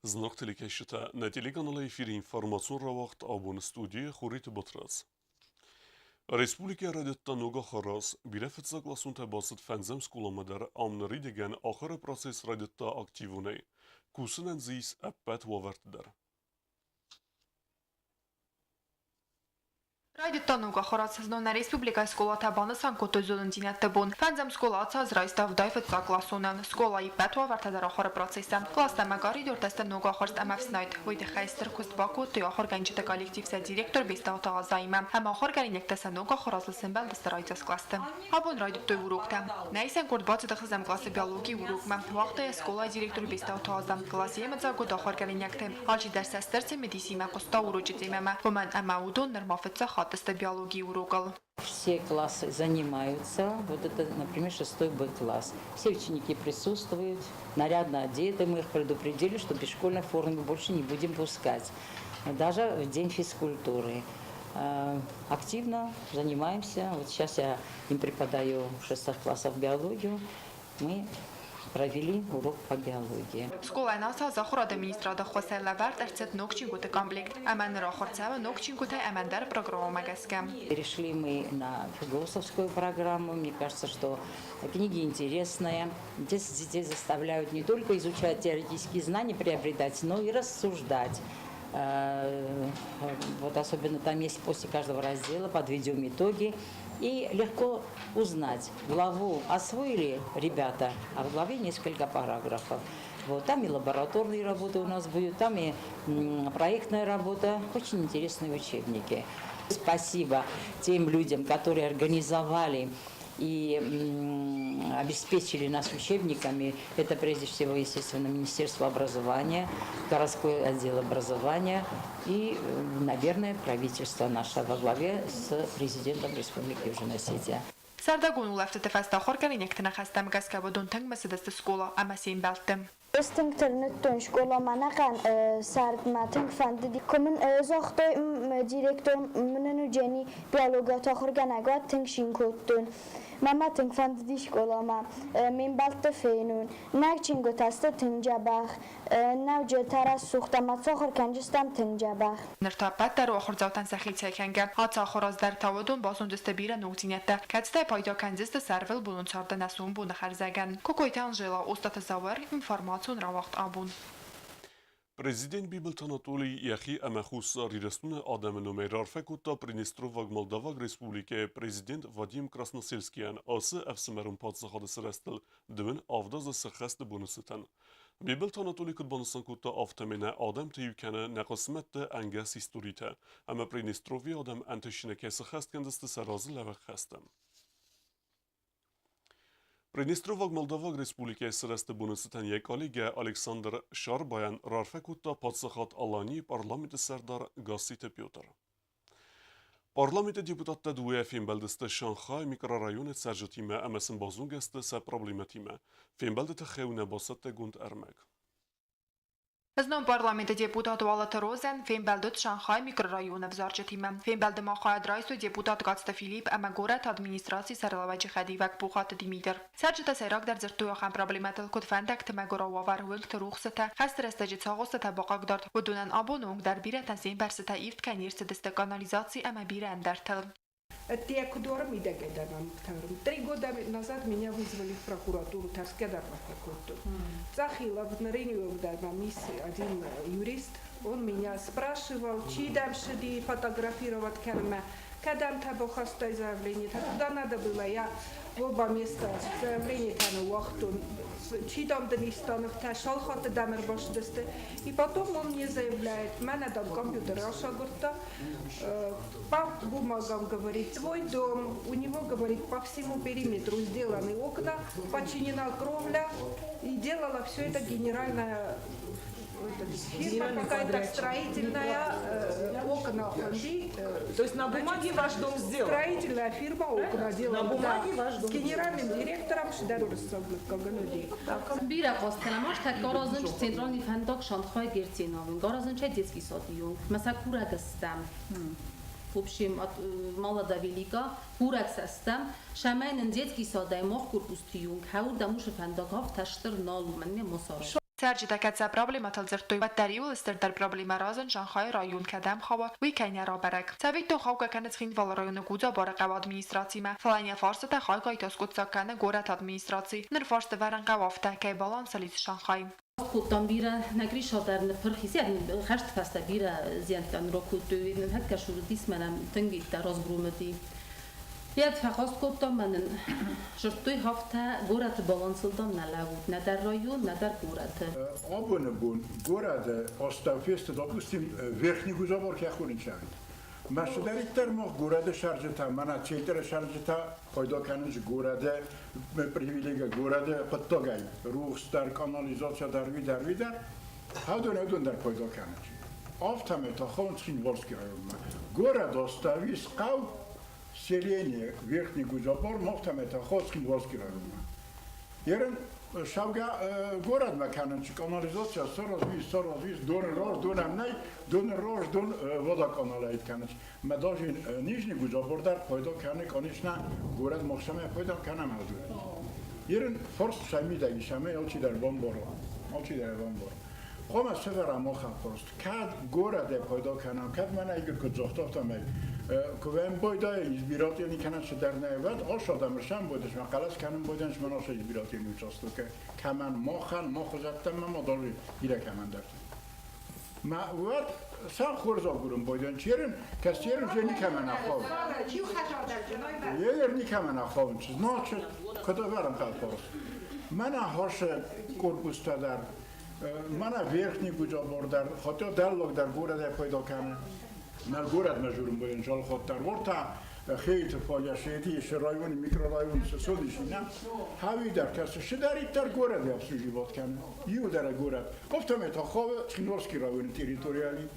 Знак телекешите на телеканале эфире информацион равахт абон студии Хурит Батрас. Республика радиота нога харас билефет загласун табасит фензем скуламадар амнари деген ахар процесс радиота активуне. Кусунен зис аппет вавертдер. Радиотануга Խորացազնովն Ռեսպուբլիկայի սկոլաթաբանը սանկոտոզոլն դինատբուն ֆանձամ սկոլացած ռայստավ դայֆը ցակլասոնան սկոլայի պետվա վարտադարախորը պրոցեսը կլաստամագարի դորտեստը նուգա խորտ ամավսնայդ հույդը խայստր քուստ բակու տյախոր գանջտը կոլեկտիվսը դիրեկտոր բեստաուտա ազայմը համախոր գարինեկտեսը նուգա խորացլսեմբել դստրայցս կլաստը հաբոն ռադիոտոյ ուրուկտը նայսեն կորդ բացը դխզամ կլասը բիոլոգի ուրուկմը վաղտը սկոլայի դիրեկտոր բեստաուտա ազամ կլասի մծագու դախոր գարինեկտը հալչի դերսաստերցը մեդիսիմա կոստա ուրուջիտիմը ոման ամաուդոն նրմաֆեցը хатыста биологии урокал. Все классы занимаются. Вот это, например, 6 Б-класс. Все ученики присутствуют, нарядно одеты. Мы их предупредили, что без школьной формы мы больше не будем пускать. Даже в день физкультуры. Активно занимаемся. Вот сейчас я им преподаю в 6 классах биологию. Мы провели урок по биологии. Сколайн аса захур администрада хосайла варт арцет нокчингуты комплект. Аман рахорцева нокчингуты амандар программа гаскам. Перешли мы на философскую программу. Мне кажется, что книги интересные. Здесь детей заставляют не только изучать теоретические знания, приобретать, но и рассуждать. Вот особенно там есть после каждого раздела подведем итоги. И легко узнать, главу освоили ребята, а в главе несколько параграфов. Вот, там и лабораторные работы у нас будут, там и проектная работа, очень интересные учебники. Спасибо тем людям, которые организовали и обеспечили нас учебниками. Это прежде всего, естественно, Министерство образования, городской отдел образования и, наверное, правительство наше во главе с президентом Республики Южная Осетия. Сардагун улафты тефаста хоркаринектина хастам гаскабодун танг масадасты скола амасин балтым. Östünkternetten şkolamanakan sargmating fandidi kumun zoxtoy direktor mnenujeni biologa taxurganagat ting shinkottun mama ting fandidi şkolama min balte fenun nagchingo tasta tinjabach navje taras suxtama taxur kanjistam tinjabach Nirtapat dar oxur zavtan saxitsa kangar hatsa xoraz dar tavodun basundiste bira nugtinetta katsta payda kanjiste sarvel bulun çarda nasun bu naxarzagan kokoyta Anjela ostata zavar informatsiya Президент Бибелт Анатолий Яхи Амахус Рирестуна Адам Номерар Фекута Принестроваг Молдаваг Республике президент Вадим Красносельскиян Асы Эфсемерун Падзахады Срестел Двин Авдаза Сахаст Бонусетан. Бибелт Анатолий Кудбанусан Кута Автамена Адам Тиюкана Накосметте Ангас Историта. Ама Принестрови Адам Антошинеке Сахаст Кандасты Саразы Лавахастам. Приднестроваг Молдаваг Республика сресте бунусетан якалиге Александр Шарбаян рарфекута падсахат Алани парламенты сардар Гасите Петр. Парламенты депутатта дуя фембелдесте Шанхай микрорайоне сержатиме амесен базунгесте се проблематиме. Фембелдете хеуне басетте гунд эрмек. Знам парламента депутат Валата Розен, Фембелдот Шанхай микрорайона в Зарчатиме. Фембелде Махая Драйсу депутат Гацта Филипп Амагорат администрации Сарлавачи Хадивак Пухат Димитр. Сержата Сайрак дар Зертуяхан проблематал код фандак Тмагора Вавар Вилт Рухсата, Хастрестаджи Цагоста Табакак Дарт, Удунан Абонунг дар Бира Тансин Барсата Ифт Канирса Деста канализации Амабира Эндартел. Я кудора мидагеданам тарум. 3 года назад меня вызвали в прокуратуру Тарскедарма какой-то. Захилов на один юрист, он меня спрашивал, чидам шеди фотографировать керме. Когда там табохастай заявление, туда надо было, я в оба места заявление там уахтун, чидам данистанов, та шалхата дамер башдесте. И потом он мне заявляет, меня там компьютер Ашагурта, по бумагам говорит, твой дом, у него говорит по всему периметру сделаны окна, починена кровля, и делала все это генеральная фирма какая-то строительная, окна. То есть на бумаге ваш дом сделан? Строительная фирма окна делала. На бумаге ваш дом с генеральным директором Шидарурсовым Кагануди. Բիրա խոսքնամաշ թե գորազն ցենտրալնի ֆանդոկ շանխայ գերցինովին գորազն չէ детский садյուն մասակուրա դստամ В общем, молода велика, курак састам, шамайн детский садай мох корпус тюнг, хаур дамуш фандаков таштыр налу, мне мусор. Սերջիտակացա պրոբլեմատալ ձրտույ բատտարի ու լստերդար պրոբլեմա ռազն Շանխայ ռայուն կադամ խավա վիկայնյա ռաբերակ։ Ցավիկ տող խավկականից խին վալարայունը գուձա բարակավ ադմինիստրացիմա։ Ֆալանյա ֆարսը տա խայ գայտոս կուցականը գորատ ադմինիստրացի։ Նր ֆարսը վարանկավ ավտա կայ բալանսալից Շանխայ։ Tam bira nagri şadar fırxisi yani xərst fəstə bira ziyantan rokutu həkka şurudis mənəm təngi də rozbrumati. Yad fəxast qotam mənin jırttoy hafta gorat balansıldam nalavut nadar rayon nadar gorat. Abone bun gorada ostavfest допустим верхний гузабор кяхунин шавид. Машудариттар мо горада шаржата мана центра шаржата пайда каныш горада привилегия горада подтогай рухстар канализация дарвидар хадон дар пайда каныш автомета хончин волский район город оставис қав селение верхний гузабор автомета хончин волский район ерен Шавга город маканан канализация сорозвис дон рож дон водоканалайт канач. Мы даже нижний гузабордар пайда каны конечно город мохшаме пайда канам аду. Ерен форс шамидаги шаме алчидар бомбор. Хома севера моха форст. Кад город пайда канам. Кад мана игр козохтофтам. Кувен бойда избирательный канал шдарная вад, ошадам шам бойдаш мақалас канам бойданш маноша избирательный участок. Каман мохозаттам ма даже ире камандар. Ма вад сам хорза гурум бойдан черен, кастерен жени каман ахов. Ер ни каман ахов, значит, куда варам калпос. Мана хоше корпустадар, мана верхний гузабордар, хотя даллог дар города пайда канам. Нар город мажурум боен жал хоттар ворта хейт фоляшети шрайон микрорайон сосодишина хавидар кас шдариттар город обслуживать кан юдар город автомета хов Цхинвалский район территориальный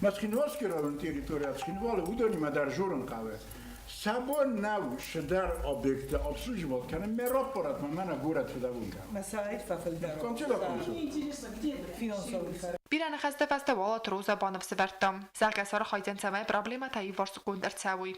Цхинвалский район территориальный Цхинвал удани мадар журун каве Сабон нав шдар объект обслуживать кан мерапорат мана город шдавун кан Масаид фафелдар. Интересно, где финансовый Բիրանը խստը ֆեստիվալը труза բանով սվերտամ։ Սարգասարը խայտեն ցամայ պրոբլեմա թայի որս կունդերցավի։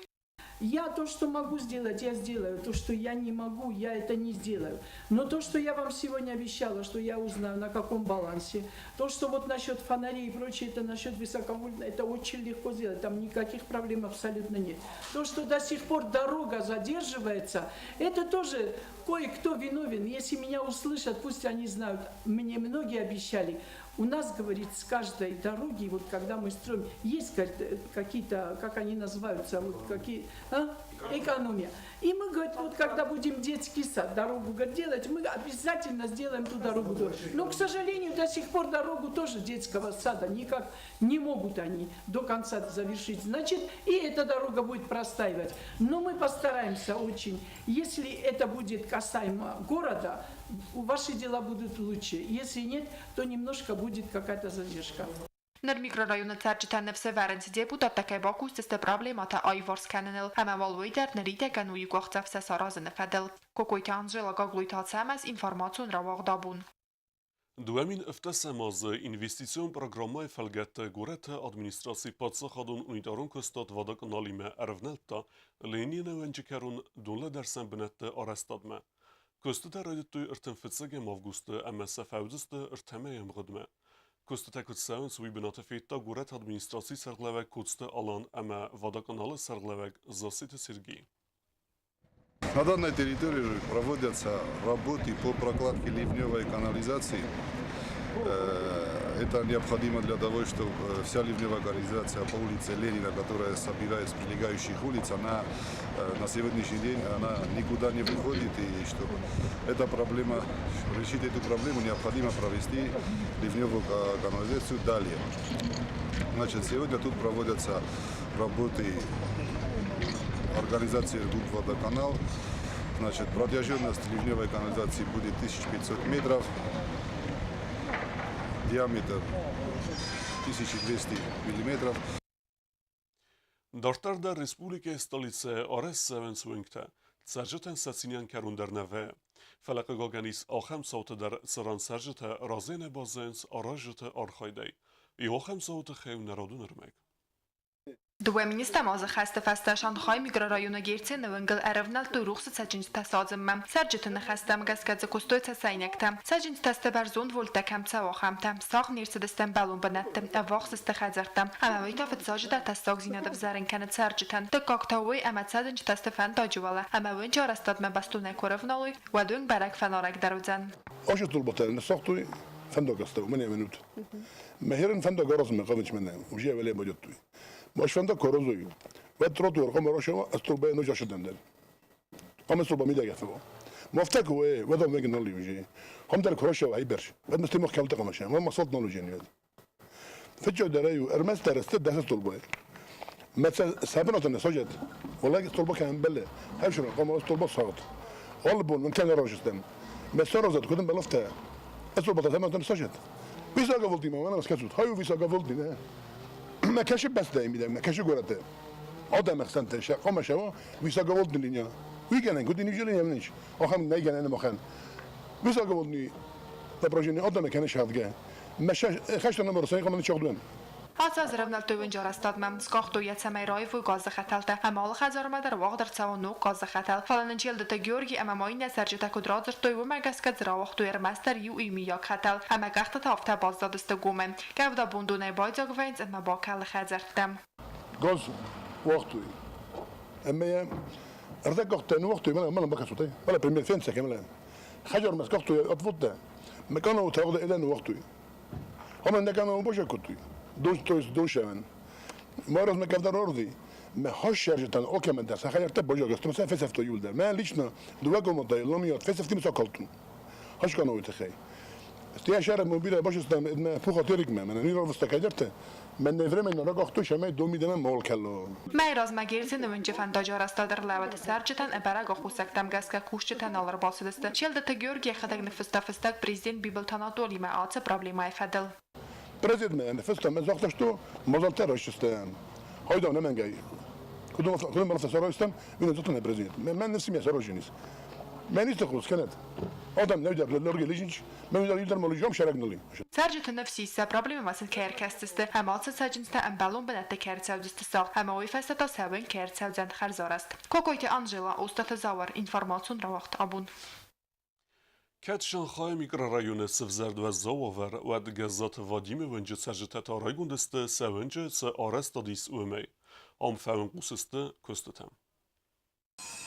Я то, что могу сделать, я сделаю. То, что я не могу, я это не сделаю. Но то, что я вам сегодня обещала, что я узнаю, на каком балансе, то, что вот насчет фонарей и прочее, это насчет высоковольтного, это очень легко сделать. Там никаких проблем абсолютно нет. То, что до сих пор дорога задерживается, это тоже кое-кто виновен. Если меня услышат, пусть они знают. Мне многие обещали. У нас, говорит, с каждой дороги, вот когда мы строим, есть какие-то, как они называются, вот какие, экономия. И мы, говорит, вот когда будем детский сад, дорогу делать, мы обязательно сделаем ту дорогу. Но, к сожалению, до сих пор дорогу тоже детского сада никак не могут они до конца завершить. Значит, и эта дорога будет простаивать. Но мы постараемся очень. Если это будет касаемо города, ваши дела будут лучше. Если нет, то немножко будет какая-то задержка. Նր միկրորայոնը ծարջտան նվսը վարենց դեպուտատ տակայ բակուստստը պրոբլեմատը այվորս կաննել համավալվոյ դեր նրի տեկանուի գողծավսը սարազը նվեդել։ Կոկոյթ անժելա գագլույթացամաս ինվորմացուն ռավաղ դաբուն։ Duemin ըվտեսեմազը ինվեստիցիոն պրոգրամայ ֆալգետը գուրեթը ադմինիստրացի պատսախադուն ունիտարուն կստատ վադականալի մե արվնելտա լենինը վենջիկերուն դունլը դերսեն բնետը արաստադմե։ Կստտը ռայդտույ ըրտենֆիցեգեմ ավգուստը əməsə ֆəvdüstը ըրտəmə եմղդմե։ Կստտեքուցսəvən սուի բնատը ֆեյտա գուրեթ ադմինիստրացի սərgləvək կոծտը alan əmə վադակanalı սərgləvək Засыты Сергей. На данной территории проводятся работы по прокладке ливневой канализации. Это необходимо для того, чтобы вся ливневая канализация по улице Ленина, которая собирает с прилегающих улиц, она на сегодняшний день она никуда не выходит. И чтобы эта проблема, решить эту проблему, необходимо провести ливневую канализацию далее. Значит, сегодня тут проводятся работы организации «Водоканал». Значит, протяженность ливневой канализации будет 1500 метров, диаметр 1200 миллиметров. Դարտարդա ռեսպուլիկե ստոլիցե արես սևեն սուինքտը, ծարժըտեն սացինյան կերունդեր նվե, ֆելակը գոգանիս ախեմ սոութը դար սրան սարժըտը ռազեն է բազենս արաժըտը արխայդեի, ի ախեմ սոութը խեյու նարոդուն ըրմեկ։ دوامینی تماز خسته فستشان خواهی میکرورایون گیرتی نوینگل ارونال تو روخ سجنج تسازم سرجت نخستم گسکت کستوی تساینکتم سجنج تست برزون ولت کم تواخمتم ساق نیرسدستم بالون بنتم اواخ استخزرتم اما ویتا فتساج در تستاق زیناد بزارن کند سرجتن دکاکتاوی اما سجنج تست فن تاجواله اما وین جار استاد مبستو نکورفنالوی و دون برک فنارک دروزن آش طلبتان نساقتوی فندق استو من يمنوت مهيرن فندق جرس من قامش منه وجيه ولا بجتوي مش فندق كروزوي وتروت ورقم راشوا استربه نجا شدندن قام استربه ميدا يفوا مفتك هو وذا ميجن اللي يجي هم در كروشا وهي برش بعد مستمر كلت قماش ما صوت نولو جنيد فجأة درايو ارمس درست ده استربه مثلا سابنا تنسجت والله استربه كان بله هاش رقم استربه صوت قلبون من كان راجستم بس رزت كنت بلفتها استربه تمام تنسجت ويسا قبلتي ما انا مسكت هاي ويسا قبلتي نه ما كاش بس دايما ما كاش قرته آدم احسنت شق قام شوا ويسا قبلتني لينيا ويجانا قلت نيجي لي يمنيش اخم نيجانا انا مخان ويسا قبلتني تبرجني آدم كان شادجا مش خشت انا مرسين قام نشغلون هات از رفنال توین جار استاد مم سکاخت و یت سمی رای و گاز خطلته اما حال خزار ما در واقع در سوا نو گاز خطل فلان انجیل دتا گیورگی اما ماین سرجت کدرازر توی و مگس کد زرا وقت توی مستر یو ایمی یا خطل اما گخت تافته باز دادست گومن گفدا بوندونه باید گوینز اما با کل خزرتم گاز وقتوي اما ارتك وقت وقتوي ما بكسوتي ولا بريمير فينسا كمان حجر مسكوتوي اطفطه مكانه تاخذ الى وقتوي هم عندك كانوا بوش كنتوي دوش من مرة ما كان ضروري ما هوش شرجتان اوكي من درس خيرت بوجا قست مثلا فلسفه يولد ما ليشنا دواكم مضيلوميات فلسفتي مسكلتون هوش كانوا يتخي استيا شهر موبيل باش استم فوق تيرك ما انا نيرو استكادرت من نفرم ان رقختو شمه دومي دم مول كلو ما راز مگیرت نونج فنداجار استادر لود سرجتان ابرا خوسکتم گسک کوشتن алар басыдысты челда тегёрги хадак нефстафстак президент бибелтанатоли ма аца проблема фадал президент انا فستم زاختشتو مازالت راشستان هايدا انا من جاي كنت مرة سرايستم من زطنا بريزيدنت ما نفسي ما سراجينيس ما نيستخلص كانت آدم نويدر لورجي ليجنش ما نويدر مالوجام شاركنالي سرجت نفسي سا проблема масен керкастысты ама аца сажинста амбалон бенатте керцавдысты сал ама ой фестата савен керцавзан харзараст кокойте Анжела устата завар информацион равахт абун كات شانخای میکرورایون سفزرد و زاور و دگزات وادیم ونج سرجت رایگون دست سونج س آرست دیس اومی ام فون قوسست کستتم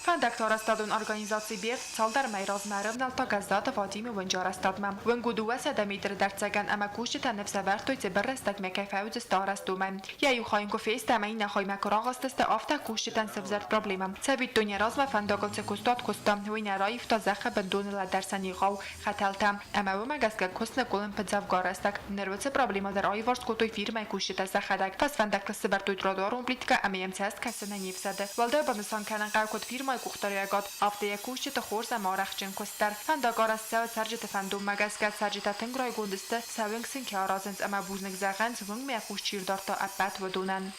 Фандактор стадун организации бер салдар майраз марывнал та газдата Вадими венжар стадмам. Венгуду веса дамитр дарцаган ама кушти танеф сабартой цеберстак мекайфауз старастумам. Я ю хаин кофест амай нахой макорагастаста афта кушти тан севзар проблемам. Цебит дуня разма фандагал цекустат кустам вина раиф та заха бендун ла дарсани гау хаталтам. Ама вема газга кусна колен педзавгарастак. Нервце проблема дар айварс котой фирма кушти та захадак. Пас фандактор сабартой традорум плитка амаем цест касена нефсаде. Валда бамсан канан кот фирма кухтарягат афте якушти та хорса марахчин костар фандагар сав саржит фандум магасгат саржита тенгрой гундисте савингсин каразенс ама бузник заганс вung me кушчирдарта апат водунан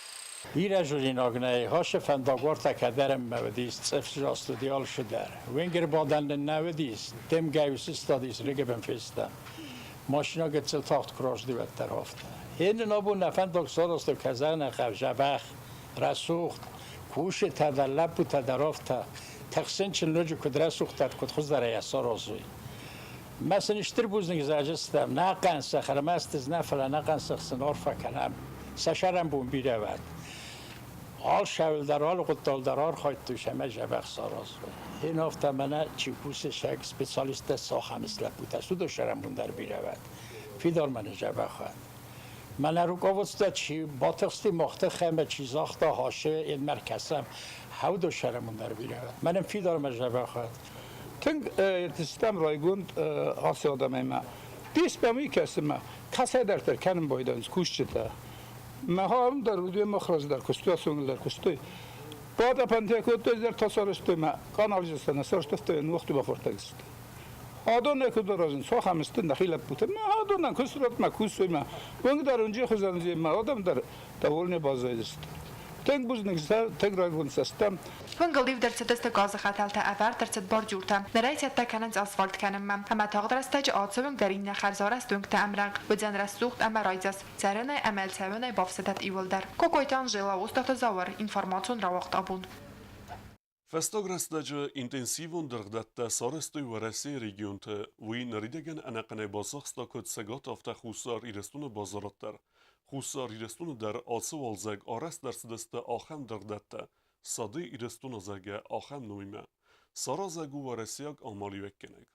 ایرجوری نگنای هاش فندگار تکدرم مودیست سفر استودیال شده وینگر بادن نودیست تم گویس استادیس رگبن فستا ماشینا گتسل تاخت کراش دیوت طرفته این نبود نفندگ سراست کزان خبجبخ رسوخت کوش تدلب و تدرافت تقسیم چلوج کدر سوختت کد خوز در یاسر آزوی مثلا اشتر بوزنگ زاجستم نقن سخرم است از نفر نقن سخسنار فکنم سشرم بون بیرود آل شول در آل قطال در آر خواهد توش همه جبخ سارازوی این هفته منه چیکوس شک سپیسالیست ساخه مثل بوده سو شرم بون در بیرود فیدار منه جبخ خواهد من رو گفته چی باتخستی مخته خمه چیزاخته هاشه این مرکزم هودو شرمون در بیرود منم فیدار مجبه خواهد تنگ سیستم رایگوند آسی آدمه ما بیست بمی کسیم کسی در ترکنم بایدانز کوشته ما هم در ودی مخرج در کستوی سونگ در کستوی بعد پنته کتوی در تصارشتوی ما کانالیزاسیون سرشتوی این وقتی بافرتگست آدم نکود رازن سو همستن دخیل بوده ما آدم نکسرات ما کوسوی ما ونگ در اونجا خزانزی ما آدم در دولنی بازایست Ten buzniksa tegraygun sistem. Fınqıldiv dərçədəstə qazı xətəltə əvər dərçəd borcurtə. Nərəyətdə kənəc asfalt kənəmməm. Həmə tağdərəstəci adsövün dərinə xərzarəst döngtə əmrəng. Vıcən rəstuxt əməraycəs. Zərənə əməl səvənə bafsədət ivildər. Kokoytan jela ustată zavır. İnformasyon ravaqt abun. Festograstacı intensivon dırgdatta sarıstı varası regionte ve naridegen anaqane bazaqsta kutsagat afta xusar irestunu bazaratlar. Xusar irestunu der ası valzag aras dersideste aham dırgdatta. Sadı irestunu zage aham numime. Sarazagu varasiyag amali vekkenek.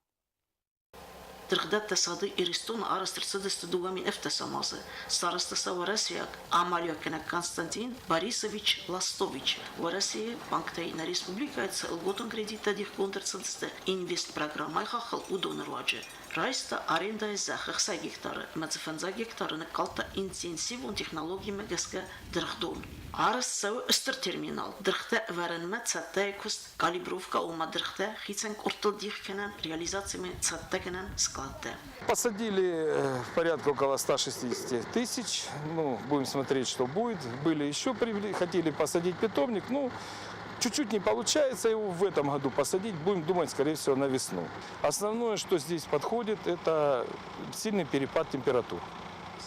Дыргдат тасады Иристон арастырсыдысты дугами эфтесамазы. Старостаса Варасияк Амалёкина Константин Борисович Ластович. Варасия банктай на республикается лготон кредита дих контрцыдысты инвест программай хахал удонырваджи. Райста аренда из захахса гектары, мацефанза гектары на калта интенсивон технологиями гэска дырхдон. Арас сауыстыр терминал. Дырхта варенме цаттай куст калибровка ума дырхта хицанг ортал дихкенен реализациями цаттагенен складта. Посадили порядка около 160 тысяч. Ну, будем смотреть, что будет. Были еще хотели посадить питомник. Ну, чуть-чуть не получается его в этом году посадить. Будем думать, скорее всего, на весну. Основное, что здесь подходит, это сильный перепад температур.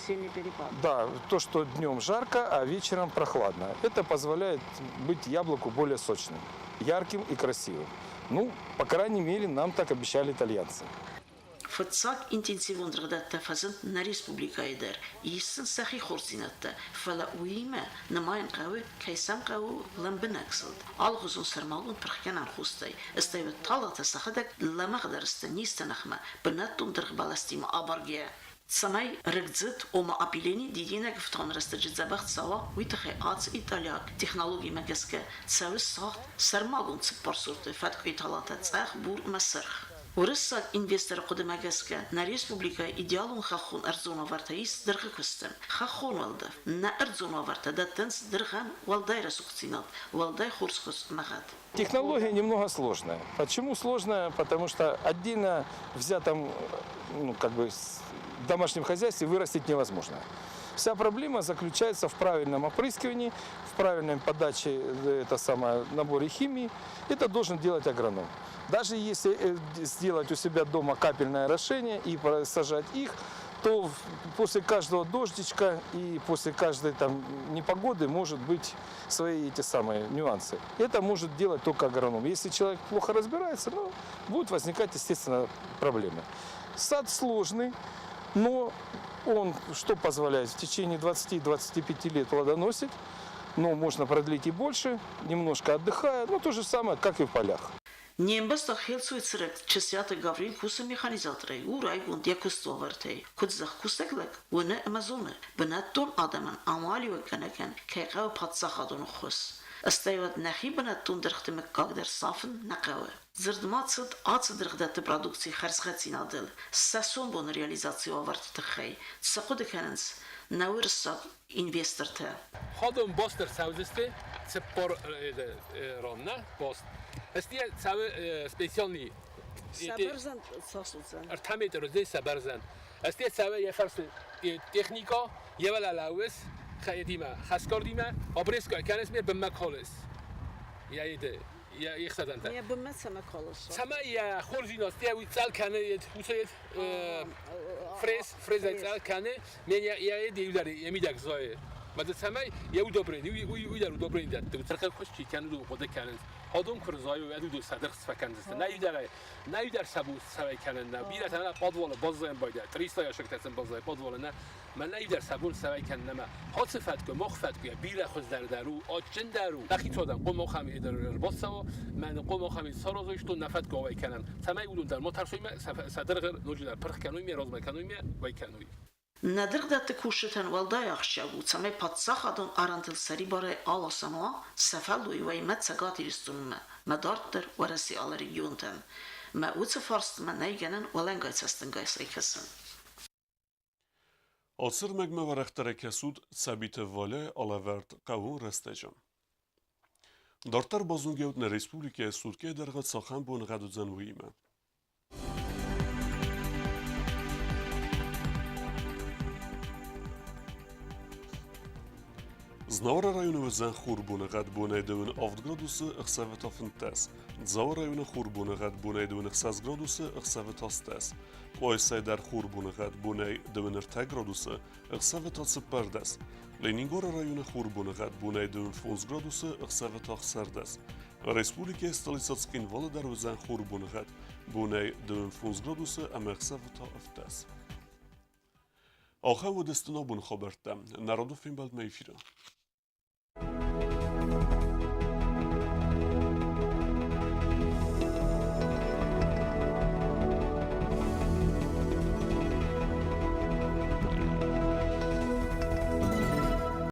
Сильный перепад. Да, то, что днем жарко, а вечером прохладно. Это позволяет быть яблоку более сочным, ярким и красивым. Ну, по крайней мере, нам так обещали итальянцы. Фатсак интенсивон дыргдатта фазын на республика идер. Иссен сахи хорсинатта. Фала уиме намайын қауы кайсам қауы ламбынаксылд. Алғызун сармалун пырхканан хустай. Истайвет талата сахадак ламағдарысты нистанахма. Бінаттун дыргбаластима абаргия. Самай рэгдзит ома апилени дидинак в тон растаджит забахт сава уитахе ац италяк технологии магеска цавис сахт сармалун ципарсурты фатку италата цах бур масарх. Урысак инвестор кодемагеска на республика идеалун хахун арзона вартаис дыргыкыстым. Хахун валда на арзона варта даттенс дырган валдай расукцинат валдай хурсхус магат. Технология немного сложная. Почему сложная? Потому что отдельно взятом, ну, как бы, в домашнем хозяйстве вырастить невозможно. Вся проблема заключается в правильном опрыскивании, в правильной подаче, наборе химии. Это должен делать агроном. Даже если сделать у себя дома капельное орошение и сажать их, то после каждого дождичка и после каждой непогоды может быть свои нюансы. Это может делать только агроном. Если человек плохо разбирается, будут возникать, естественно, проблемы. Сад сложный, но он что позволяет? В течение 20-25 лет плодоносит, но можно продлить и больше, немножко отдыхая, то же самое, как и в полях. Нембеста хелцуицрек чесята Гаврил куса механизаторы, урайгун декустовартей, кудзах кусеглек, уне Амазоны, бенаттон адаман амалио канакен, кайгау патсахадон хус. Остаёт нахи бенаттон дырхтымек кагдер сафен накавы. Зырдмацыд ацыдырхдаты продукции харсхатинадыл, сасон бон реализацию авартытыхай, цакудыканенс, науырсак инвесторты. Ходом бостер саузисты, цеппор ромна, бост. Estie cały specjalny. Sabarzan sosuzan. Artamet rozde sabarzan. Estie cały je farsi technika, je wala lawes, khayedima, khaskordima, obresko kanes mir b'makholes. Ya ide, ya ykhsadanta. Ya b'makholes. Sama ya khorzinos, ya witzal kane yet husayet fres witzal kane, men ya ide yudari yemidak zoye. Mas sama ya udobren, uydar udobren dat. Tarkal khoshchi kanu qoda kanens. Hadom krzayı ve du sadıq sfakandist. Ne yüder sabu savay kanında. Bir tane padvala bazlayan bayda. 300 yaşık teslim bazlay padvala ne. Men ne yüder sabun savay kanında. Hat sıfat ki mخفت ki bir خزدر درو آچن درو. دقیق شدن قم خمی اداره باستوا. من قم خمی سرازش تو نفت گاوی کنن. تمام اون در مترسوی صدر غیر نوجدار پرخ کنوی می راز میکنوی می وی کنوی. Надыргдаты кушетен валдай ахшагу, цаме подсахадон арантылсари баре аласануа, сафалуи вай мецагат иристунме, медарттер вараси ала регионтен. Ма уце фарстме нейгенен валенгайцестен гайсайкесен. Asır megme ve rehtere sud sabite vale alavert qavun restecem. Dartar bazun gevt ne Respublike Sudke dergat saxan bun gadudzan vime. Znavara rajonu vizan xurbune gad bune devin 7 gradusu ixsaveta fintes. Dzavara rajonu xurbune gad bune devin 6 gradusu ixsaveta stes. Qoysay dar xurbune gad bune devin 10 gradusu ixsaveta siperdes. Leningora rajonu xurbune gad bune devin 11 gradusu ixsaveta xserdes. Respublike Stolicatskin Volodar vizan xurbune gad bune devin 11 gradusu ixsaveta iftes. آخر و دستنا بون خبرتم نرادو فیلم بلد میفیرم